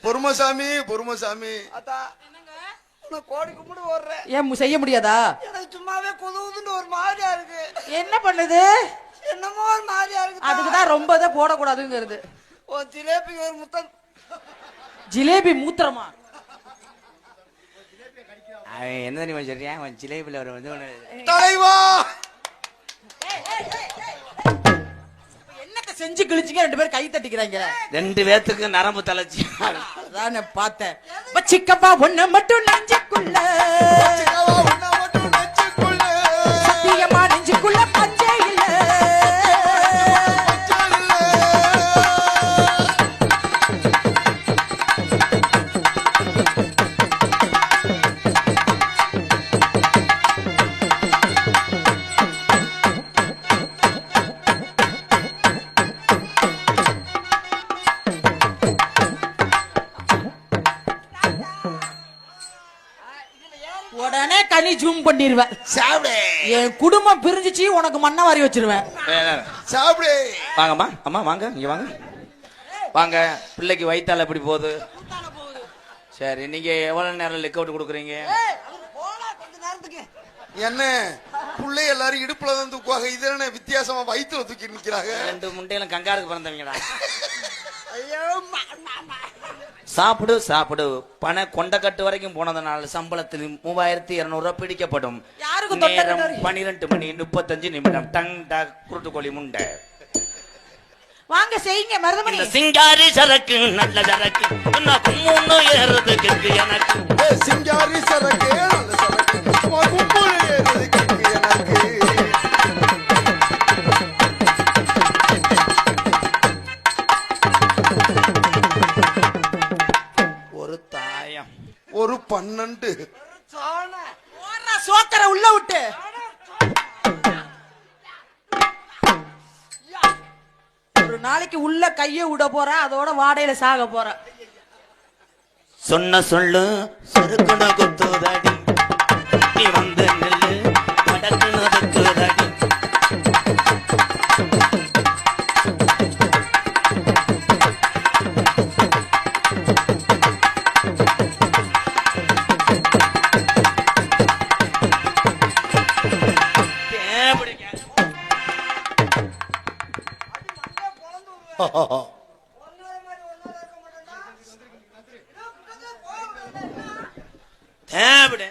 பொறுமசாமி பொறுமசாமி கோடி கும்பிடு ஓடுறேன். ஏன் செய்ய முடியாதா? எனக்கு சும்மாவே குதுகுதுன்னு ஒரு மாதிரியா இருக்கு. என்ன பண்ணுது? என்னமோ ஒரு மாதிரியா இருக்கு. அதுக்குதான் ரொம்ப இதை போடக்கூடாதுங்கிறது. ஒரு ஜிலேபி ஒரு முத்தம். ஜிலேபி மூத்திரமா? அவன் என்ன தெரியுமா சொல்றியா? அவன் ஜிலேபில ஒரு வந்து தலைவா என்னத்த செஞ்சு கிழிச்சிங்க? ரெண்டு பேரும் கை தட்டிக்கிறாங்க. ரெண்டு பேத்துக்கு நரம்பு தளர்ச்சி. அதான் பார்த்தேன். சிக்கப்பா ஒண்ணு மட்டும் நெஞ்சுக்குள்ள, சத்தியமா நெஞ்சுக்குள்ள பஞ்சே இல்ல. உடனே கனி ஜூம் பண்ணிடுவேன். சாப்பிடு. என் குடும்பம் பிரிஞ்சிச்சு, உனக்கு மண்ணை வாரி வச்சிருவேன். சாப்பிடு. வாங்கம்மா, அம்மா வாங்க, இங்க வாங்க வாங்க. பிள்ளைக்கு வயித்தால எப்படி போகுது? சரி, நீங்க எவ்வளவு நேரம் லெக் அவுட் கொடுக்குறீங்க? என்ன புள்ளை எல்லாரும் இடுப்புல தான் தூக்குவாங்க, இது என்ன வித்தியாசமா வயிற்றுல தூக்கி நிக்கிறாங்க? ரெண்டு முட்டையிலும் கங்காருக்கு பிறந்தவங்கடா. சாப்பிடு சாப்பிடு. பண கொண்டக்கட்டு வரைக்கும் போனதுனால சம்பளத்தில் 3200 பிடிக்கப்படும். நேரம் 12:35. டங் டக் குருட்டுக்கோழி முண்டை. வாங்க செய்யுங்க மருதமணி. சிங்காரி சரக்கு நல்ல சரக்கு ஏறதுக்கு எனக்கு. சிங்காரி சரக்கு நல்ல சரக்கு ஏறதுக்கு எனக்கு. ஒரு தாயம் ஒரு 12 சோக்கரை உள்ள விட்டு ஒரு நாளைக்கு உள்ள கைய விட போற, அதோட வாடையில சாக போற. சொன்ன சொல்லு சொருக்குன குத்துதடி, நீ வந்து நெல்லு கடக்குன குத்துதடி. தேவடே